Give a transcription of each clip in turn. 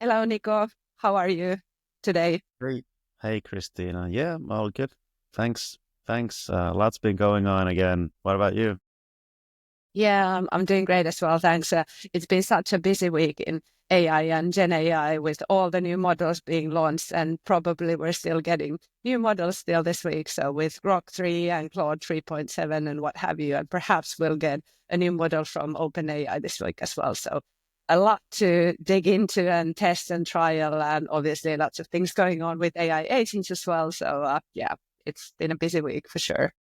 Hello, Niko. How are you today? Great. Hey, Kristiina. Yeah, all good. Thanks. Thanks. Lots been going on again. What about you? Yeah, I'm doing great as well. Thanks. It's been such a busy week in AI and Gen AI with all the new models being launched, and probably we're still getting new models still this week. So with Grok 3 and Claude 3.7 and what have you, and perhaps we'll get a new model from OpenAI this week as well. So a lot to dig into and test and trial, and obviously lots of things going on with AI agents as well. So yeah, it's been a busy week for sure.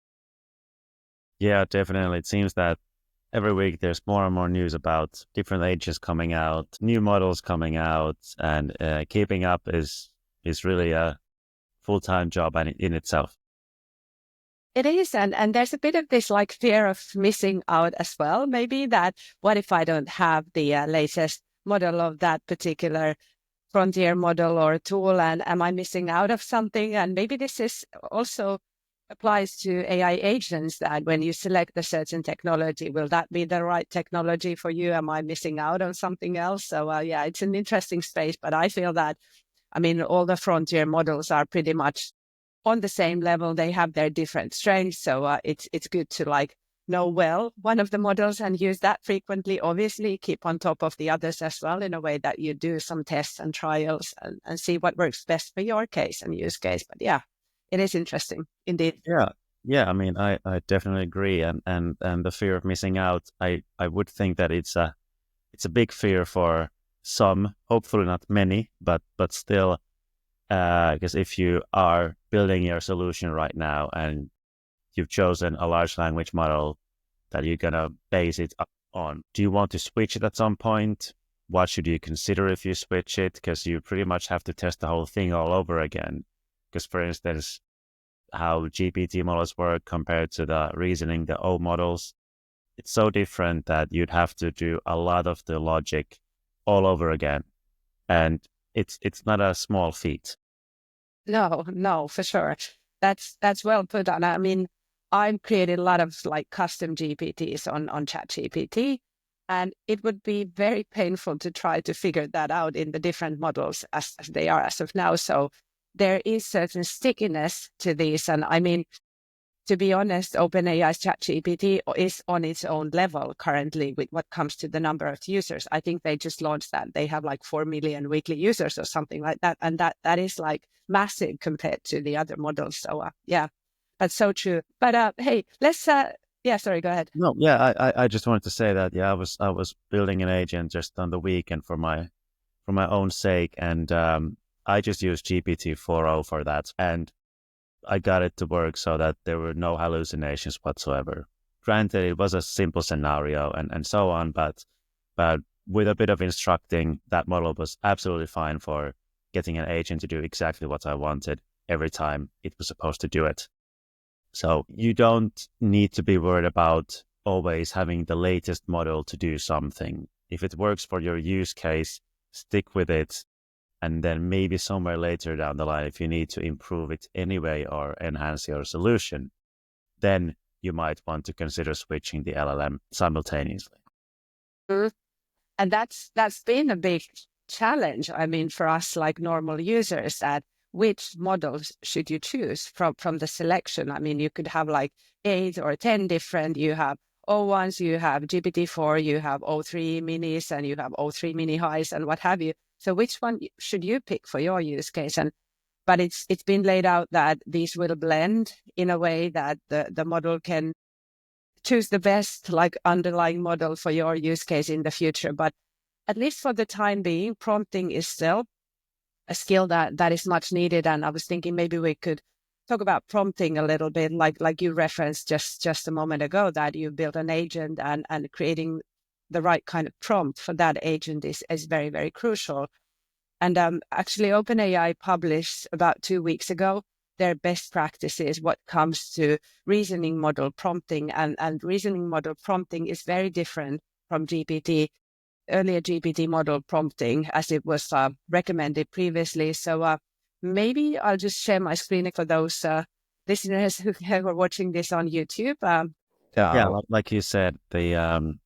Yeah, definitely. It seems that every week there's more and more news about different ages coming out, new models coming out, and keeping up is really a full-time job in itself. It is, and there's a bit of this like fear of missing out as well. Maybe that what if I don't have the latest model of that particular frontier model or tool, and am I missing out of something? And maybe this is also applies to AI agents that when you select a certain technology, will that be the right technology for you? Am I missing out on something else? So yeah, it's an interesting space, but I feel that I mean all the frontier models are pretty much on the same level. They have their different strengths. So it's good to like know well one of the models and use that frequently. Obviously, keep on top of the others as well in a way that you do some tests and trials and see what works best for your case and use case. But yeah, it is interesting indeed. Yeah. Yeah, I mean, I definitely agree. And the fear of missing out, I would think that it's a big fear for some, hopefully not many, but still. Because if you are building your solution right now and you've chosen a large language model that you're going to base it on, do you want to switch it at some point? What should you consider if you switch it? Because you pretty much have to test the whole thing all over again. Because, for instance, how GPT models work compared to the reasoning, the O models, it's so different that you'd have to do a lot of the logic all over again. And it's not a small feat. No, for sure. That's well put on. I mean, I've created a lot of like custom GPTs on ChatGPT, and it would be very painful to try to figure that out in the different models as they are as of now. So there is certain stickiness to these, and I mean, to be honest, OpenAI's ChatGPT is on its own level currently with what comes to the number of users. I think they just launched that. They have like 4 million weekly users or something like that. And that is like massive compared to the other models. So yeah, that's so true. But hey, let's, yeah, sorry, go ahead. No, yeah, I just wanted to say that yeah, I was building an agent just on the weekend for my own sake, and I just used GPT 4.0 for that, and I got it to work so that there were no hallucinations whatsoever. Granted, it was a simple scenario and so on, but with a bit of instructing, that model was absolutely fine for getting an agent to do exactly what I wanted every time it was supposed to do it. So you don't need to be worried about always having the latest model to do something. If it works for your use case, stick with it. And then maybe somewhere later down the line, if you need to improve it anyway or enhance your solution, then you might want to consider switching the LLM simultaneously. Mhm. And that's been a big challenge. I mean, for us like normal users, that which models should you choose from the selection? I mean, you could have like 8 or 10 different. You have O1s, you have GPT-4, you have O3 minis, and you have O3 mini highs, and what have you. So, which one should you pick for your use case? And but it's been laid out that these will blend in a way that the model can choose the best like underlying model for your use case in the future. But at least for the time being, prompting is still a skill that is much needed. And I was thinking maybe we could talk about prompting a little bit, like you referenced just a moment ago, that you built an agent and creating the right kind of prompt for that agent is very, very crucial. And actually, OpenAI published about 2 weeks ago their best practices what comes to reasoning model prompting. And reasoning model prompting is very different from earlier GPT model prompting as it was recommended previously. So maybe I'll just share my screen for those listeners who are watching this on YouTube. Yeah, like you said, the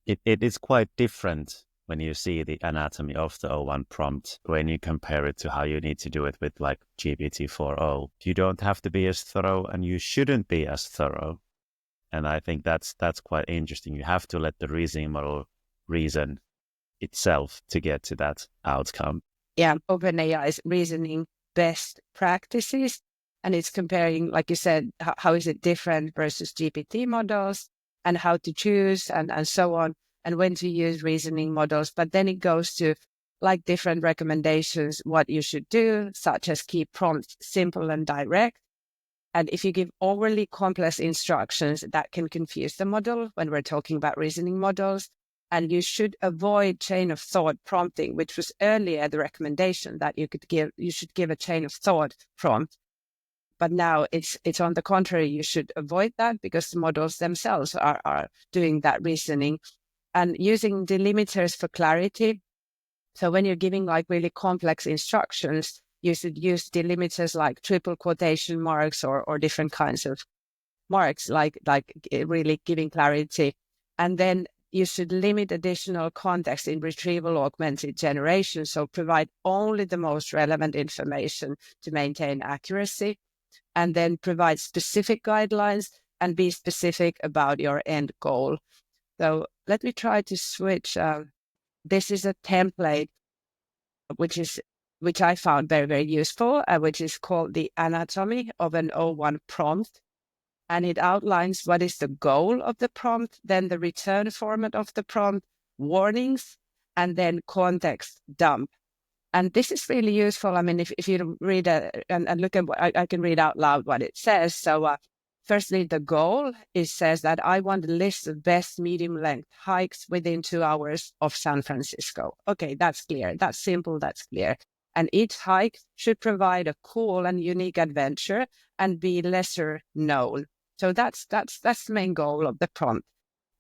it is quite different when you see the anatomy of the O1 prompt, when you compare it to how you need to do it with like GPT-4o, you don't have to be as thorough and you shouldn't be as thorough. And I think that's quite interesting. You have to let the reasoning model reason itself to get to that outcome. Yeah, OpenAI's reasoning best practices, and it's comparing, like you said, how is it different versus GPT models, and how to choose, and so on, and when to use reasoning models. But then it goes to like different recommendations, what you should do, such as keep prompts simple and direct. And if you give overly complex instructions, that can confuse the model when we're talking about reasoning models. And you should avoid chain of thought prompting, which was earlier the recommendation that you should give a chain of thought prompt. But now it's on the contrary, you should avoid that because the models themselves are doing that reasoning. And using delimiters for clarity. So when you're giving like really complex instructions, you should use delimiters like triple quotation marks or different kinds of marks, like really giving clarity. And then you should limit additional context in retrieval augmented generation. So provide only the most relevant information to maintain accuracy, and then provide specific guidelines and be specific about your end goal. So let me try to switch. This is a template which I found very, very useful, which is called the anatomy of an O1 prompt. And it outlines what is the goal of the prompt, then the return format of the prompt, warnings, and then context dump. And this is really useful. I mean, if you read and look at what I can read out loud what it says. So firstly, the goal says that I want a list of best medium length hikes within 2 hours of San Francisco. Okay, that's clear. That's simple. That's clear. And each hike should provide a cool and unique adventure and be lesser known. So that's the main goal of the prompt.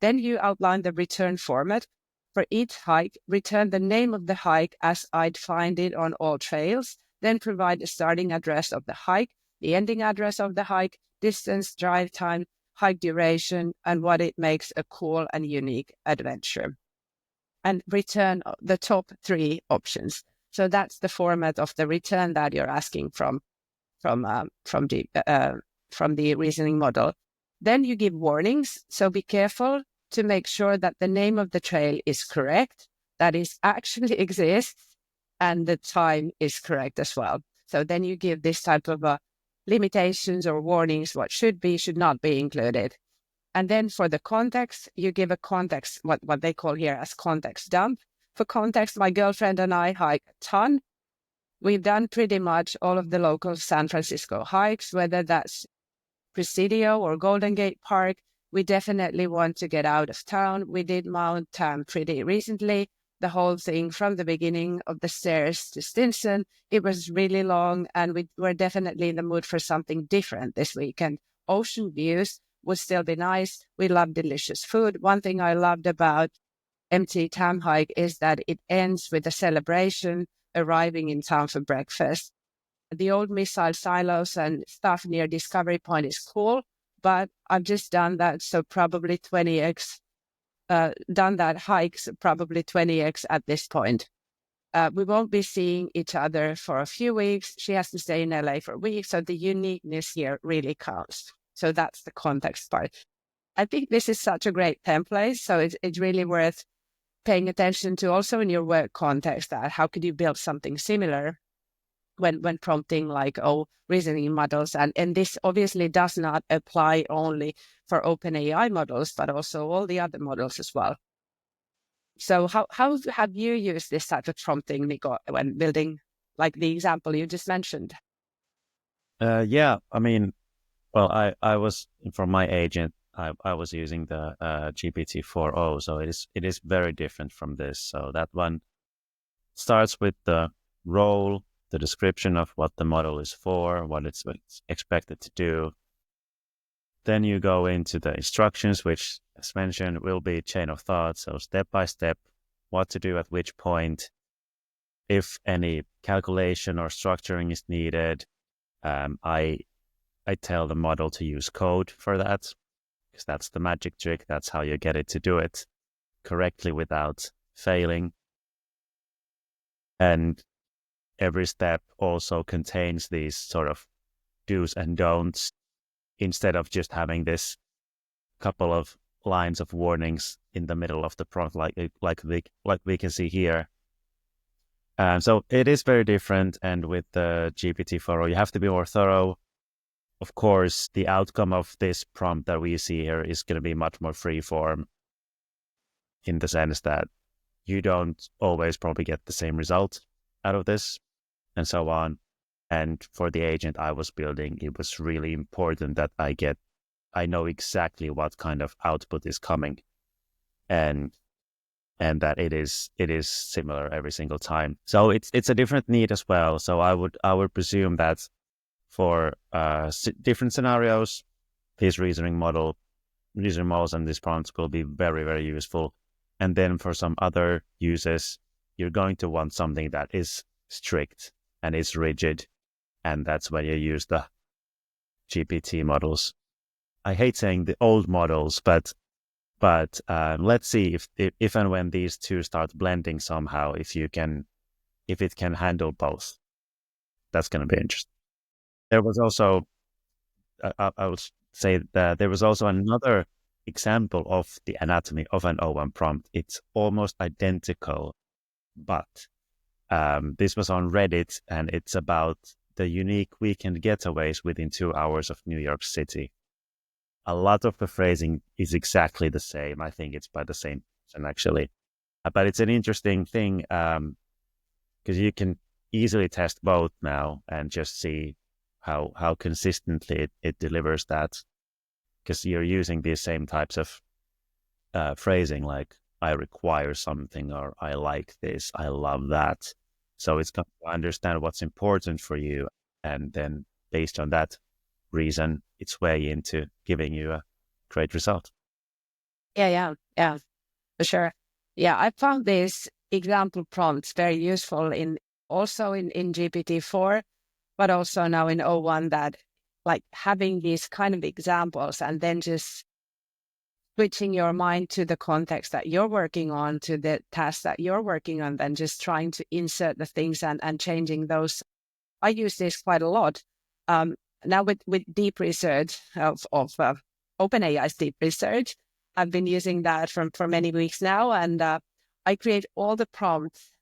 Then you outline the return format. For each hike, return the name of the hike as I'd find it on all trails, then provide the starting address of the hike, the ending address of the hike, distance, drive time, hike duration, and what it makes a cool and unique adventure. And return the top 3 options. So that's the format of the return that you're asking from the reasoning model. Then you give warnings. So be careful to make sure that the name of the trail is correct, that it actually exists, and the time is correct as well. So then you give this type of limitations or warnings, what should be, should not be included. And then for the context, you give a context, what they call here as context dump. For context, my girlfriend and I hike a ton. We've done pretty much all of the local San Francisco hikes, whether that's Presidio or Golden Gate Park. We definitely want to get out of town. We did Mount Tam pretty recently, the whole thing from the beginning of the stairs to Stinson. It was really long, and we were definitely in the mood for something different this weekend. Ocean views would still be nice. We love delicious food. One thing I loved about MT Tam hike is that it ends with a celebration, arriving in town for breakfast. The old missile silos and stuff near Discovery Point is cool, but I've just done that, so probably 20x, done that hikes probably 20x at this point. We won't be seeing each other for a few weeks. She has to stay in LA for a week, so the uniqueness here really counts. So that's the context part. I think this is such a great template, so it's really worth paying attention to also in your work context, that how could you build something similar when prompting like reasoning models, and this obviously does not apply only for OpenAI models, but also all the other models as well. So how have you used this type of prompting, Niko, when building like the example you just mentioned? Yeah, I mean, well, I was from my agent. I was using the GPT-4o, so it is very different from this. So that one starts with the role, the description of what the model is for, what it's expected to do. Then you go into the instructions, which, as mentioned, will be chain of thought. So step by step, what to do at which point, if any calculation or structuring is needed. I tell the model to use code for that, because that's the magic trick. That's how you get it to do it correctly without failing. And every step also contains these sort of do's and don'ts instead of just having this couple of lines of warnings in the middle of the prompt, like we can see here. So it is very different, and with the GPT-4o, you have to be more thorough. Of course, the outcome of this prompt that we see here is going to be much more free-form in the sense that you don't always probably get the same result out of this, and so on. And for the agent I was building, it was really important that I know exactly what kind of output is coming, and that it is similar every single time. So it's a different need as well. So I would presume that for different scenarios, these reasoning models and these prompts will be very, very useful. And then for some other uses, you're going to want something that is strict and is rigid, and that's when you use the GPT models. I hate saying the old models, but let's see if and when these two start blending somehow, if it can handle both. That's going to be interesting. There was also, I would say that there was also another example of the anatomy of an O1 prompt. It's almost identical, but this was on Reddit, and it's about the unique weekend getaways within 2 hours of New York City. A lot of the phrasing is exactly the same. I think it's by the same person, actually. But it's an interesting thing because you can easily test both now and just see how consistently it delivers that, because you're using these same types of phrasing, like I require something, or I like this, I love that. So it's going to understand what's important for you, and then based on that reason its way into giving you a great result. Yeah, for sure. Yeah, I found these example prompts very useful in GPT-4, but also now in O1, that like having these kind of examples and then just switching your mind to the context that you're working on, to the task that you're working on, then just trying to insert the things and changing those. I use this quite a lot. Now with deep research of OpenAI's deep research, I've been using that for many weeks now, and I create all the prompts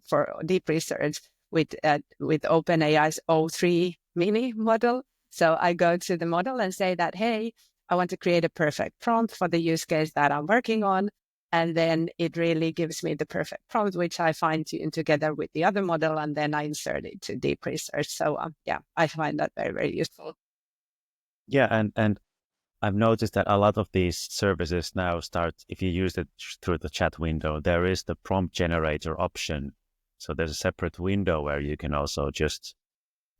for deep research with OpenAI's O3 mini model. So I go to the model and say that, hey, I want to create a perfect prompt for the use case that I'm working on. And then it really gives me the perfect prompt, which I fine tune together with the other model, and then I insert it to deep research. So yeah, I find that very, very useful. Yeah, and I've noticed that a lot of these services now start, if you use it through the chat window, there is the prompt generator option. So there's a separate window where you can also just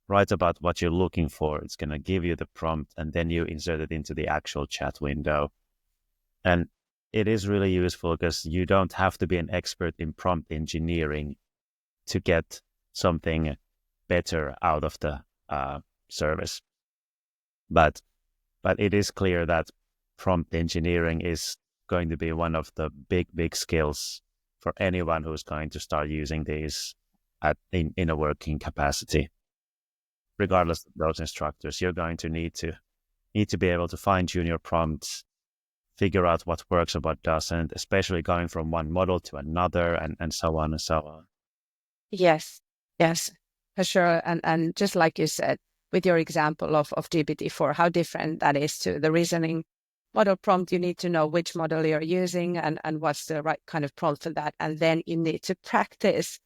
write about what you're looking for. It's going to give you the prompt, and then you insert it into the actual chat window. And it is really useful because you don't have to be an expert in prompt engineering to get something better out of the service. But it is clear that prompt engineering is going to be one of the big skills for anyone who's going to start using these in a working capacity. Regardless of those instructors, you're going to need to be able to fine tune your prompts, figure out what works and what doesn't, especially going from one model to another, and so on and so on. Yes, for sure. And just like you said, with your example of GPT-4, how different that is to the reasoning model prompt. You need to know which model you're using and what's the right kind of prompt for that. And then you need to practice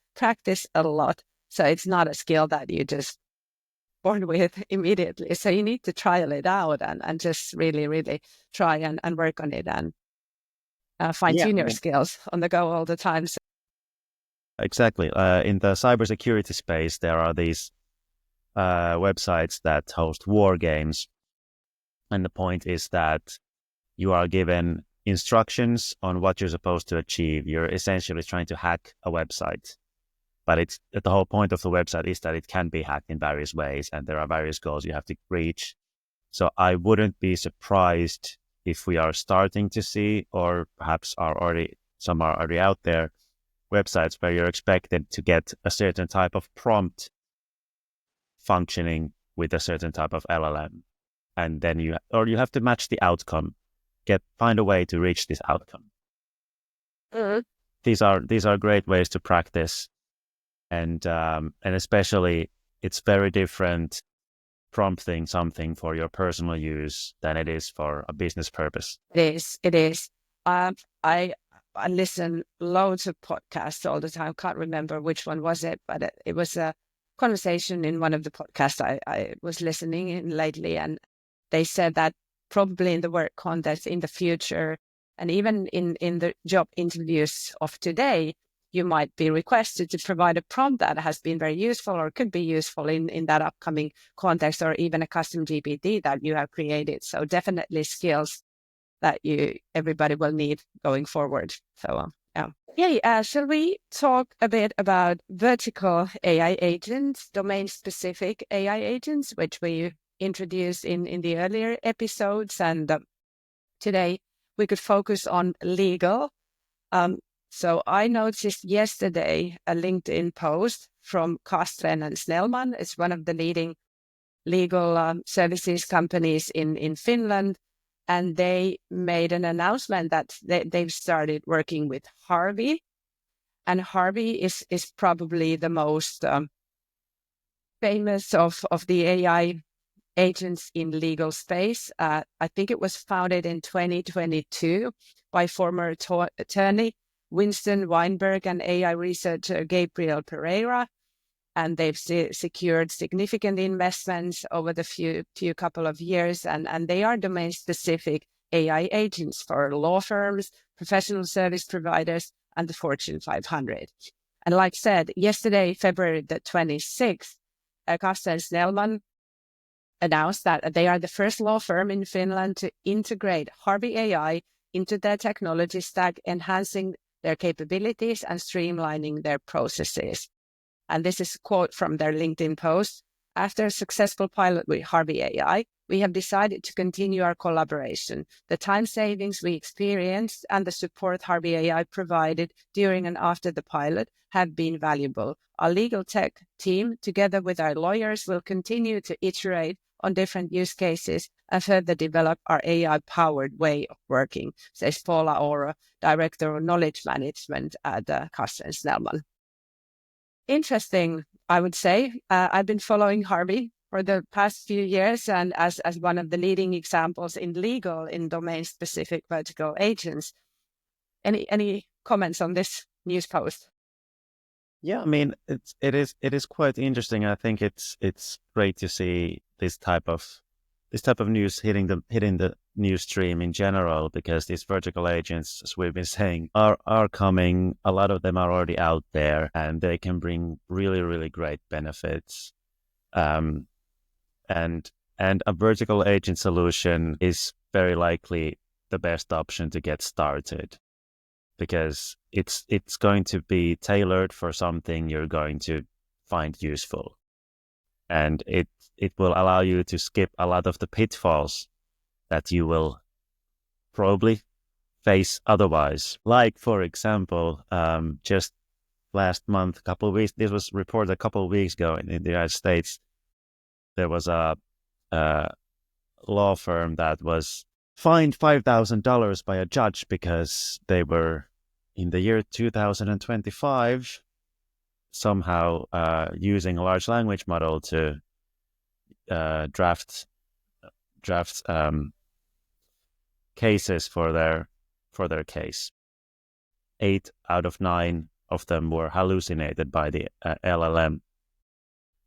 a lot. So it's not a skill that you just born with immediately. So you need to trial it out and just really, really try and work on it and fine tune your skills on the go all the time. So exactly. In the cybersecurity space, there are these websites that host war games. And the point is that you are given instructions on what you're supposed to achieve. You're essentially trying to hack a website. But the whole point of the website is that it can be hacked in various ways, and there are various goals you have to reach. So I wouldn't be surprised if we are starting to see, or perhaps some are already out there, websites where you're expected to get a certain type of prompt functioning with a certain type of LLM, and then you have to match the outcome, find a way to reach this outcome. These are great ways to practice, and especially it's very different prompting something for your personal use than it is for a business purpose. It is. I listen loads of podcasts all the time. Can't remember which one was it, but it was a conversation in one of the podcasts I was listening in lately, and they said that probably in the work context in the future, and even in the job interviews of today, you might be requested to provide a prompt that has been very useful or could be useful in that upcoming context, or even a custom GPT that you have created. So definitely skills that everybody will need going forward. So yeah. Okay, shall we talk a bit about vertical AI agents, domain-specific AI agents, which we introduced in the earlier episodes, and today we could focus on legal. So I noticed yesterday a LinkedIn post from Kristiina and Snellman. It's one of the leading legal services companies in Finland. And they made an announcement that they've started working with Harvey. And Harvey is probably the most famous of the AI agents in legal space. I think it was founded in 2022 by former attorney Winston Weinberg and AI researcher Gabriel Pereira. And they've secured significant investments over the few couple of years. And they are domain-specific AI agents for law firms, professional service providers, and the Fortune 500. And like I said, yesterday, February the 26th, Kristiina and Snellman announced that they are the first law firm in Finland to integrate Harvey AI into their technology stack, enhancing their capabilities and streamlining their processes. And this is a quote from their LinkedIn post. After a successful pilot with Harvey AI, we have decided to continue our collaboration. The time savings we experienced and the support Harvey AI provided during and after the pilot have been valuable. Our legal tech team, together with our lawyers, will continue to iterate on different use cases and further develop our AI-powered way of working, says Paula Ora, Director of Knowledge Management at Kristiina and Snellman. Interesting, I would say. I've been following Harvey for the past few years, and as one of the leading examples in legal in domain-specific vertical agents. Any comments on this news post? Yeah, I mean, it is quite interesting. I think it's great to see this type of news hitting the news stream in general, because these vertical agents, as we've been saying, are coming. A lot of them are already out there, and they can bring really, really great benefits. And a vertical agent solution is very likely the best option to get started, because it's going to be tailored for something you're going to find useful. And it will allow you to skip a lot of the pitfalls that you will probably face otherwise. Like, for example, just last month, this was reported a couple of weeks ago in the United States, there was a law firm that was fined $5,000 by a judge because they were, in the year 2025, somehow using a large language model to draft cases for their case. 8 out of 9 of them were hallucinated by the LLM.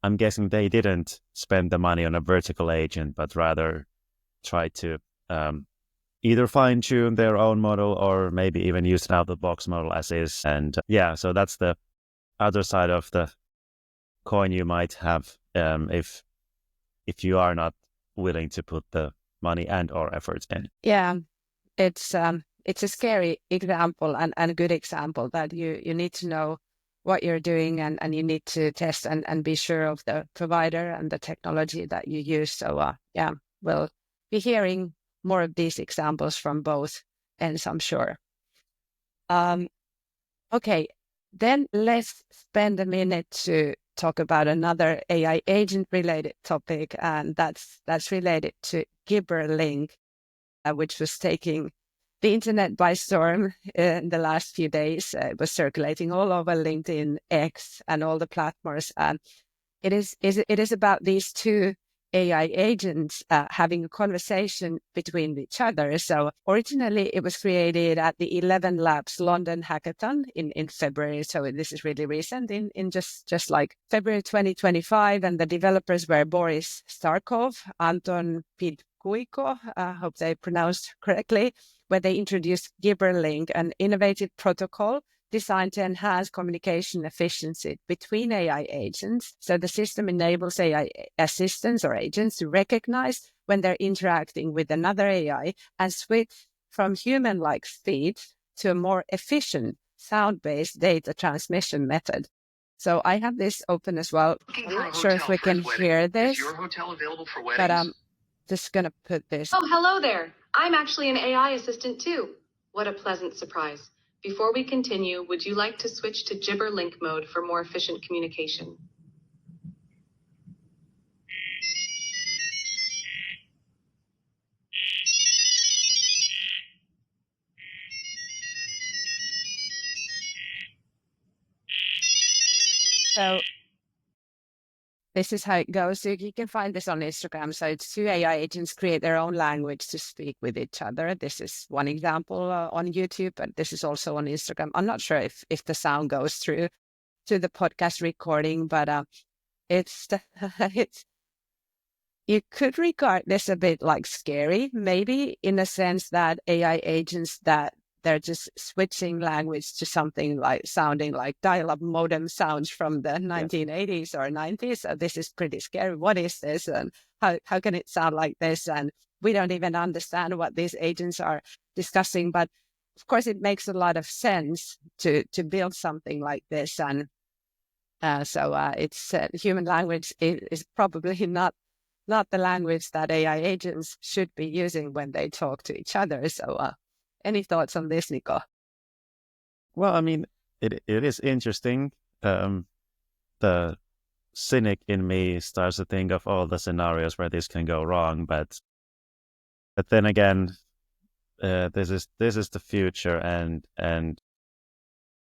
I'm guessing they didn't spend the money on a vertical agent, but rather try to either fine-tune their own model or maybe even use an out-of-the-box model as is. And so that's the other side of the coin you might have if you are not willing to put the money and or efforts in. Yeah, it's a scary example and a good example that you need to know what you're doing, and you need to test and be sure of the provider and the technology that you use. So we'll be hearing more of these examples from both ends, I'm sure. Okay, Then let's spend a minute to talk about another AI agent related topic, and that's related to Gibberlink, which was taking the internet by storm in the last few days. It was circulating all over LinkedIn, X, and all the platforms. And it is about these two AI agents having a conversation between each other. So originally it was created at the 11 Labs London Hackathon in February. So this is really recent, in just like February 2025. And the developers were Boris Starkov, Anton Pidkuiko, I hope they pronounced correctly, where they introduced Gibberlink, an innovative protocol designed to enhance communication efficiency between AI agents. So the system enables AI assistants or agents to recognize when they're interacting with another AI and switch from human-like speech to a more efficient sound-based data transmission method. So I have this open as well. I'm not sure if we can hear this, but I'm just going to put this. Oh, hello there. I'm actually an AI assistant too. What a pleasant surprise. Before we continue, would you like to switch to Gibberlink mode for more efficient communication? So this is how it goes. So you can find this on Instagram. So it's two AI agents create their own language to speak with each other. This is one example on YouTube, but this is also on Instagram. I'm not sure if the sound goes through to the podcast recording, but it's you could regard this a bit like scary, maybe in a sense that AI agents that they're just switching language to something like sounding like dial-up modem sounds from the 1980s or 90s. So this is pretty scary. What is this? And how can it sound like this? And we don't even understand what these agents are discussing. But of course, it makes a lot of sense to build something like this. And so it's human language is probably not the language that AI agents should be using when they talk to each other. So any thoughts on this, Niko? Well, I mean, it is interesting. The cynic in me starts to think of all the scenarios where this can go wrong, but then again, this is the future, and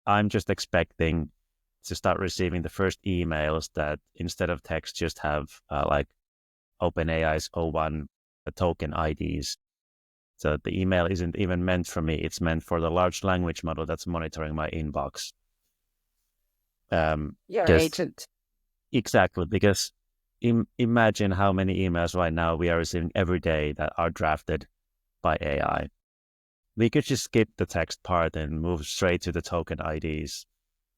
I'm just expecting to start receiving the first emails that instead of text just have like OpenAI's O1 token IDs. So the email isn't even meant for me. It's meant for the large language model that's monitoring my inbox. Your agent. Exactly, because imagine how many emails right now we are receiving every day that are drafted by AI. We could just skip the text part and move straight to the token IDs.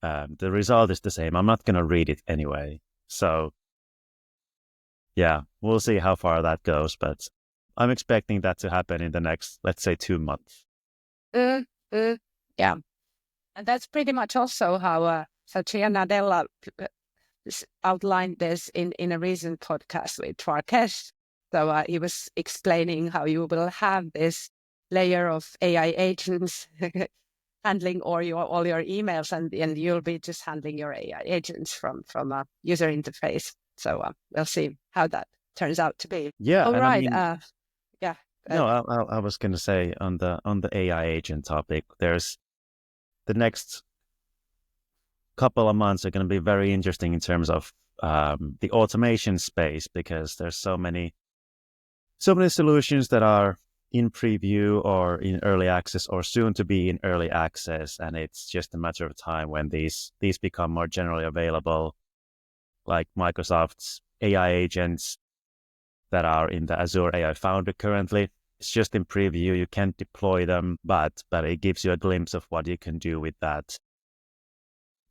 The result is the same. I'm not going to read it anyway. So yeah, we'll see how far that goes, but I'm expecting that to happen in the next, let's say, 2 months. Yeah. And that's pretty much also how Satya Nadella outlined this in a recent podcast with Twarkesh. So he was explaining how you will have this layer of AI agents handling all your emails, and you'll be just handling your AI agents from a user interface. So we'll see how that turns out to be. Yeah. All right. I mean, no, I was going to say on the AI agent topic, there's the next couple of months are going to be very interesting in terms of the automation space, because there's so many solutions that are in preview or in early access or soon to be in early access, and it's just a matter of time when these become more generally available, like Microsoft's AI agents that are in the Azure AI Foundry currently. It's just in preview. You can't deploy them, but it gives you a glimpse of what you can do with that.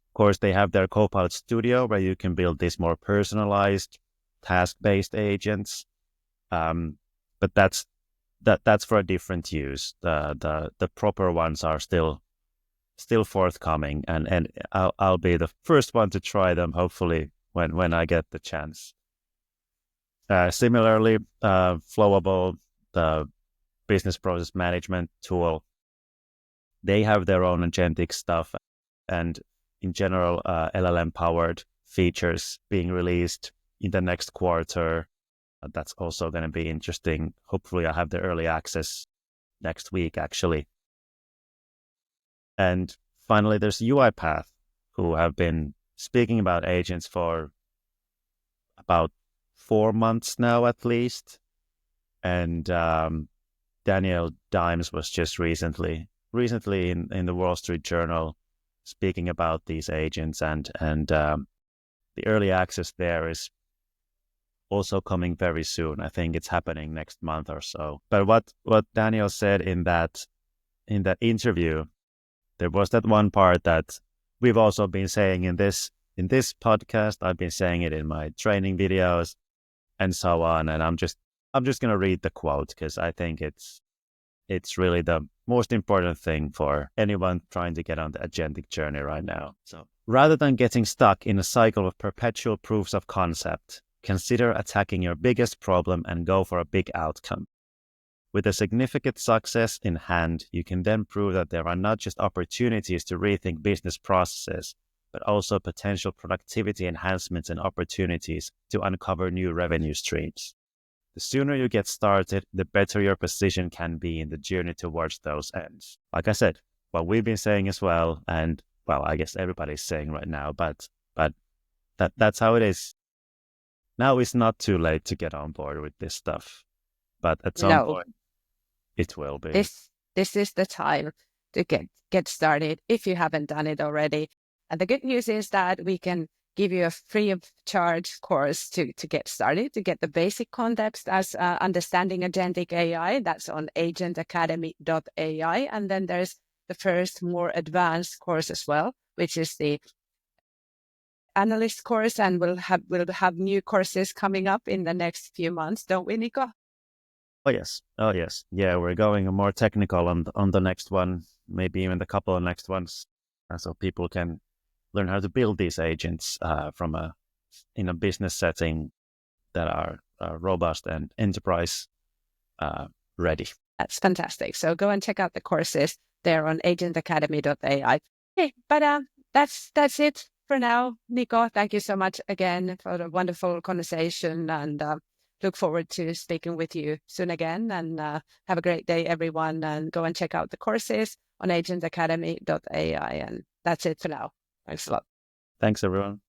Of course, they have their Copilot Studio where you can build these more personalized, task-based agents. But that's for a different use. The proper ones are still forthcoming, and I'll be the first one to try them, hopefully when I get the chance. Similarly, Flowable, the business process management tool, they have their own agentic stuff, and in general, LLM-powered features being released in the next quarter. That's also going to be interesting. Hopefully, I have the early access next week, actually. And finally, there's UiPath, who have been speaking about agents for about 4 months now, at least. And Daniel Dimes was just recently in the Wall Street Journal speaking about these agents, and the early access there is also coming very soon. I think it's happening next month or so. But what Daniel said in that interview, there was that one part that we've also been saying in this podcast. I've been saying it in my training videos and so on. And I'm just going to read the quote because I think it's really the most important thing for anyone trying to get on the agentic journey right now. So rather than getting stuck in a cycle of perpetual proofs of concept, consider attacking your biggest problem and go for a big outcome. With a significant success in hand, you can then prove that there are not just opportunities to rethink business processes, but also potential productivity enhancements and opportunities to uncover new revenue streams. The sooner you get started, the better your position can be in the journey towards those ends. Like I said, what we've been saying as well, and well, I guess everybody's saying right now, but that's how it is. Now it's not too late to get on board with this stuff, but at some point it will be. This is the time to get started if you haven't done it already. And the good news is that we can give you a free of charge course to get started, to get the basic context as understanding agentic AI. That's on agentacademy.ai. And then there's the first more advanced course as well, which is the analyst course. And we'll have new courses coming up in the next few months, don't we, Niko? Oh yes. Yeah, we're going more technical on the next one, maybe even the couple of next ones, so people can learn how to build these agents in a business setting that are robust and enterprise ready. That's fantastic. So go and check out the courses there on agentacademy.ai. Okay, but that's it for now, Niko. Thank you so much again for the wonderful conversation, and look forward to speaking with you soon again. And have a great day, everyone. And go and check out the courses on agentacademy.ai. And that's it for now. Thanks a lot. Thanks, everyone.